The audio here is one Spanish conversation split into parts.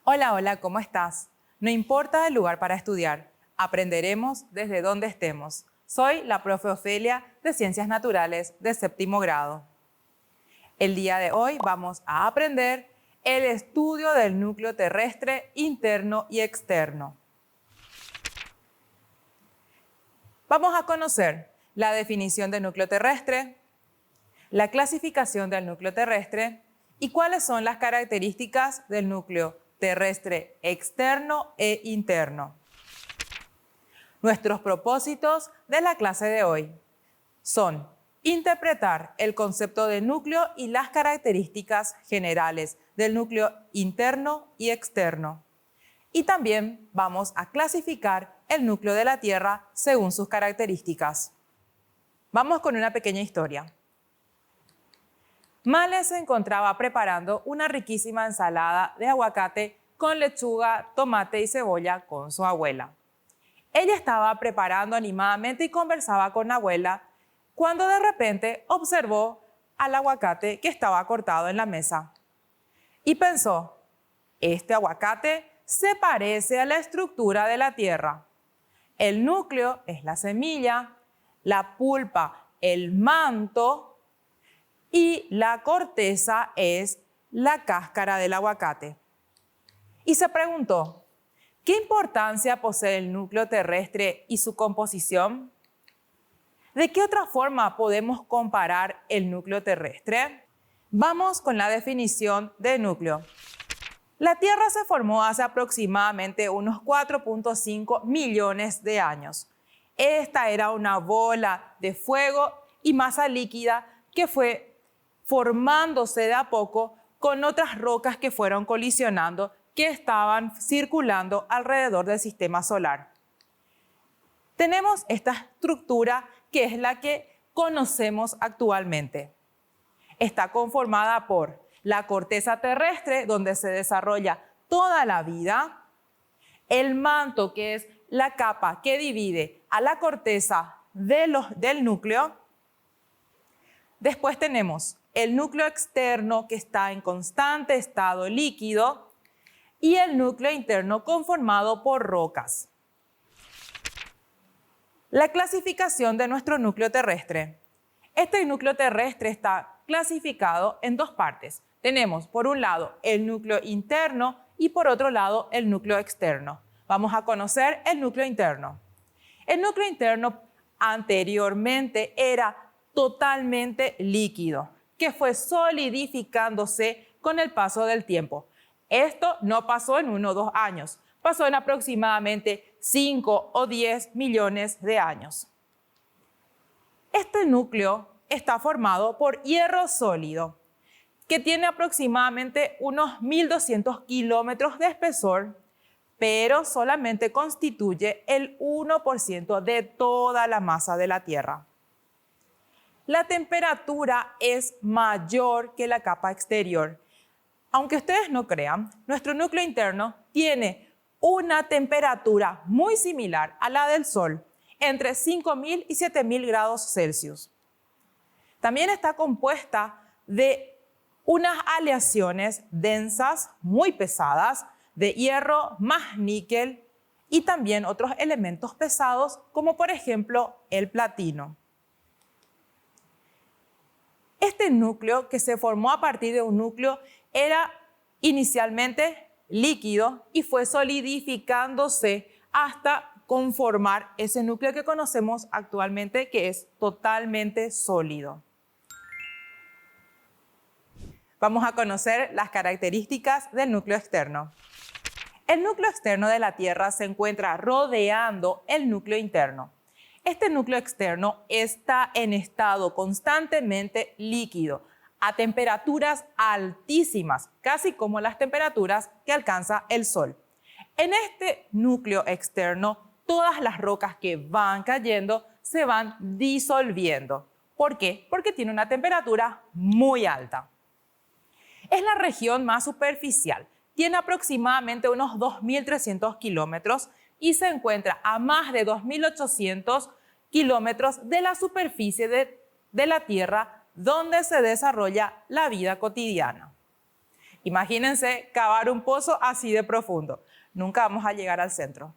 Hola, hola, ¿cómo estás? No importa el lugar para estudiar, aprenderemos desde donde estemos. Soy la profe Ofelia de Ciencias Naturales de séptimo grado. El día de hoy vamos a aprender el estudio del núcleo terrestre interno y externo. Vamos a conocer la definición del núcleo terrestre, la clasificación del núcleo terrestre y cuáles son las características del núcleo terrestre externo e interno. Nuestros propósitos de la clase de hoy son interpretar el concepto de núcleo y las características generales del núcleo interno y externo. Y también vamos a clasificar el núcleo de la Tierra según sus características. Vamos con una pequeña historia. Male se encontraba preparando una riquísima ensalada de aguacate con lechuga, tomate y cebolla con su abuela. Ella estaba preparando animadamente y conversaba con la abuela cuando de repente observó al aguacate que estaba cortado en la mesa. Y pensó, este aguacate se parece a la estructura de la Tierra. El núcleo es la semilla, la pulpa el manto y la corteza es la cáscara del aguacate. Y se preguntó, ¿qué importancia posee el núcleo terrestre y su composición? ¿De qué otra forma podemos comparar el núcleo terrestre? Vamos con la definición de núcleo. La Tierra se formó hace aproximadamente unos 4.5 millones de años. Esta era una bola de fuego y masa líquida que fue formándose de a poco con otras rocas que fueron colisionando, que estaban circulando alrededor del sistema solar. Tenemos esta estructura que es la que conocemos actualmente. Está conformada por la corteza terrestre, donde se desarrolla toda la vida, el manto, que es la capa que divide a la corteza del núcleo. Después tenemos el núcleo externo, que está en constante estado líquido, y el núcleo interno conformado por rocas. La clasificación de nuestro núcleo terrestre. Este núcleo terrestre está clasificado en dos partes. Tenemos por un lado el núcleo interno y por otro lado el núcleo externo. Vamos a conocer el núcleo interno. El núcleo interno anteriormente era totalmente líquido, que fue solidificándose con el paso del tiempo. Esto no pasó en 1 o 2 años, pasó en aproximadamente 5 o 10 millones de años. Este núcleo está formado por hierro sólido, que tiene aproximadamente unos 1.200 kilómetros de espesor, pero solamente constituye el 1% de toda la masa de la Tierra. La temperatura es mayor que la capa exterior. Aunque ustedes no crean, nuestro núcleo interno tiene una temperatura muy similar a la del Sol, entre 5.000 y 7.000 grados Celsius. También está compuesta de unas aleaciones densas, muy pesadas, de hierro más níquel y también otros elementos pesados, como por ejemplo el platino. Este núcleo, que se formó a partir de un núcleo, era inicialmente líquido y fue solidificándose hasta conformar ese núcleo que conocemos actualmente, que es totalmente sólido. Vamos a conocer las características del núcleo externo. El núcleo externo de la Tierra se encuentra rodeando el núcleo interno. Este núcleo externo está en estado constantemente líquido, a temperaturas altísimas, casi como las temperaturas que alcanza el Sol. En este núcleo externo, todas las rocas que van cayendo se van disolviendo. ¿Por qué? Porque tiene una temperatura muy alta. Es la región más superficial. Tiene aproximadamente unos 2.300 kilómetros y se encuentra a más de 2.800 kilómetros de la superficie de la Tierra, donde se desarrolla la vida cotidiana. Imagínense cavar un pozo así de profundo. Nunca vamos a llegar al centro.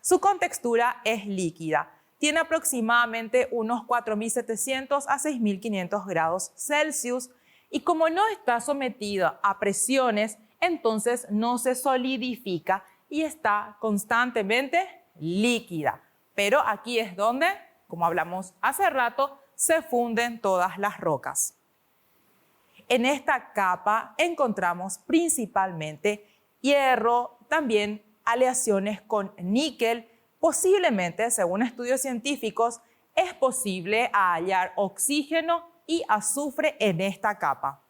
Su contextura es líquida. Tiene aproximadamente unos 4.700 a 6.500 grados Celsius y como no está sometido a presiones, entonces no se solidifica y está constantemente líquida. Pero aquí es donde, como hablamos hace rato, se funden todas las rocas. En esta capa encontramos principalmente hierro, también aleaciones con níquel. Posiblemente, según estudios científicos, es posible hallar oxígeno y azufre en esta capa.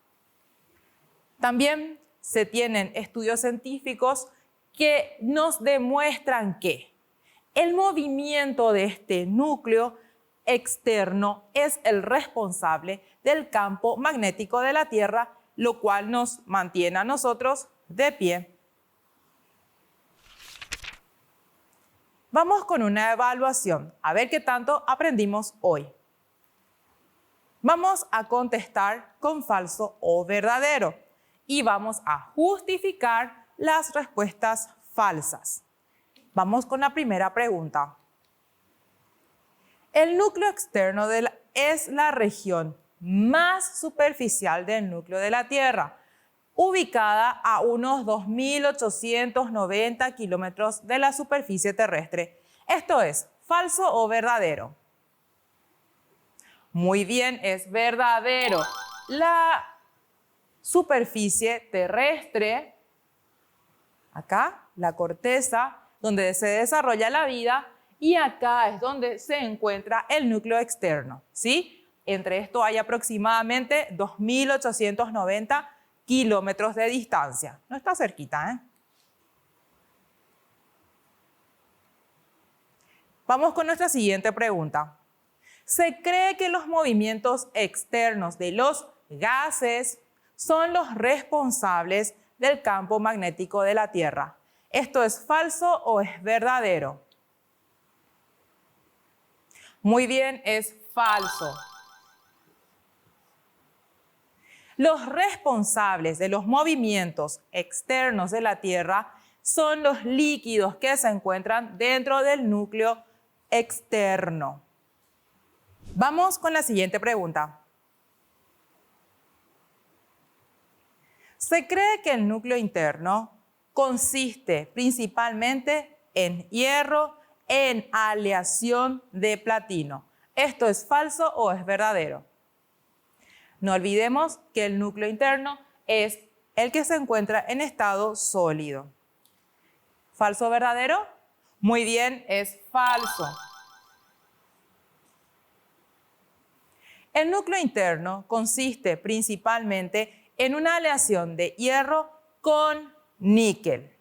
También se tienen estudios científicos que nos demuestran que el movimiento de este núcleo externo es el responsable del campo magnético de la Tierra, lo cual nos mantiene a nosotros de pie. Vamos con una evaluación, a ver qué tanto aprendimos hoy. Vamos a contestar con falso o verdadero y vamos a justificar las respuestas falsas. Vamos con la primera pregunta. El núcleo externo es la región más superficial del núcleo de la Tierra, ubicada a unos 2.890 kilómetros de la superficie terrestre. Esto es, ¿falso o verdadero? Muy bien, es verdadero. La superficie terrestre, acá, la corteza, donde se desarrolla la vida, y acá es donde se encuentra el núcleo externo, ¿sí? Entre esto hay aproximadamente 2.890 kilómetros de distancia. No está cerquita, ¿eh? Vamos con nuestra siguiente pregunta. Se cree que los movimientos externos de los gases son los responsables del campo magnético de la Tierra. ¿Esto es falso o es verdadero? Muy bien, es falso. Los responsables de los movimientos externos de la Tierra son los líquidos que se encuentran dentro del núcleo externo. Vamos con la siguiente pregunta. Se cree que el núcleo interno consiste principalmente en hierro en aleación de platino. ¿Esto es falso o es verdadero? No olvidemos que el núcleo interno es el que se encuentra en estado sólido. ¿Falso o verdadero? Muy bien, es falso. El núcleo interno consiste principalmente en una aleación de hierro con níquel.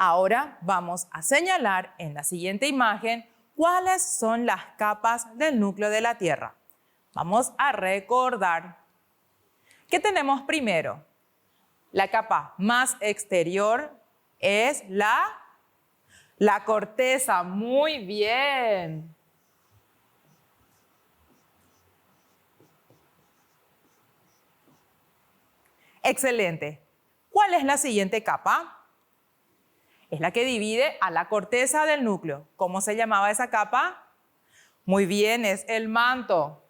Ahora vamos a señalar en la siguiente imagen cuáles son las capas del núcleo de la Tierra. Vamos a recordar. ¿Qué tenemos primero? La capa más exterior es la corteza. Muy bien. Excelente. ¿Cuál es la siguiente capa? Es la que divide a la corteza del núcleo. ¿Cómo se llamaba esa capa? Muy bien, es el manto.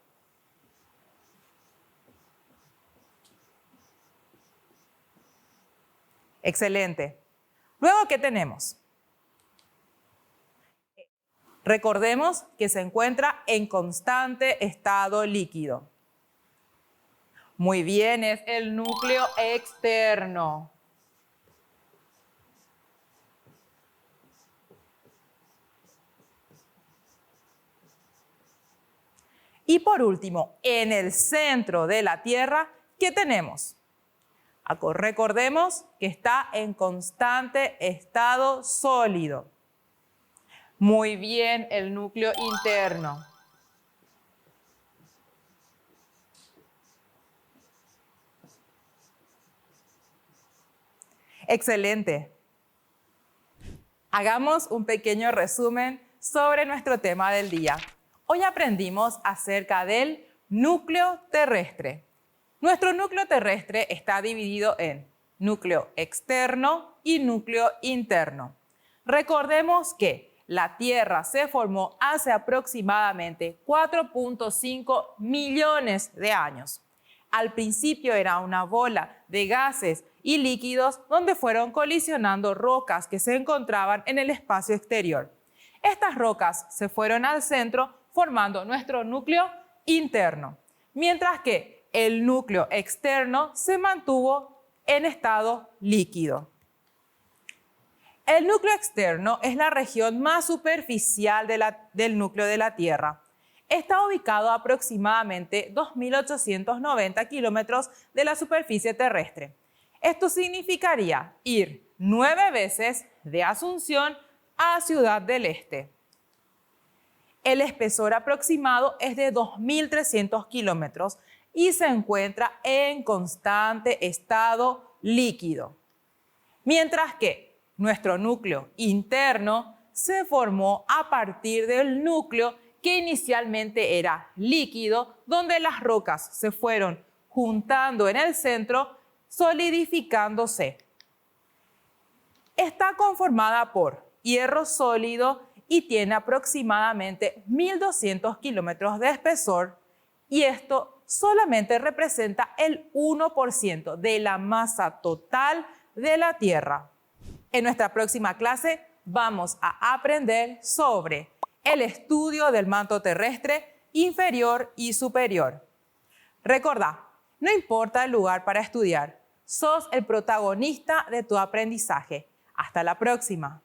Excelente. Luego, ¿qué tenemos? Recordemos que se encuentra en constante estado líquido. Muy bien, es el núcleo externo. Y por último, en el centro de la Tierra, ¿qué tenemos? Recordemos que está en constante estado sólido. Muy bien, el núcleo interno. Excelente. Hagamos un pequeño resumen sobre nuestro tema del día. Hoy aprendimos acerca del núcleo terrestre. Nuestro núcleo terrestre está dividido en núcleo externo y núcleo interno. Recordemos que la Tierra se formó hace aproximadamente 4.5 millones de años. Al principio era una bola de gases y líquidos donde fueron colisionando rocas que se encontraban en el espacio exterior. Estas rocas se fueron al centro formando nuestro núcleo interno, mientras que el núcleo externo se mantuvo en estado líquido. El núcleo externo es la región más superficial del núcleo de la Tierra. Está ubicado a aproximadamente 2.890 kilómetros de la superficie terrestre. Esto significaría ir 9 veces de Asunción a Ciudad del Este. El espesor aproximado es de 2.300 kilómetros y se encuentra en constante estado líquido. Mientras que nuestro núcleo interno se formó a partir del núcleo que inicialmente era líquido, donde las rocas se fueron juntando en el centro, solidificándose. Está conformada por hierro sólido y tiene aproximadamente 1.200 kilómetros de espesor, y esto solamente representa el 1% de la masa total de la Tierra. En nuestra próxima clase vamos a aprender sobre el estudio del manto terrestre inferior y superior. Recordá, no importa el lugar para estudiar, sos el protagonista de tu aprendizaje. Hasta la próxima.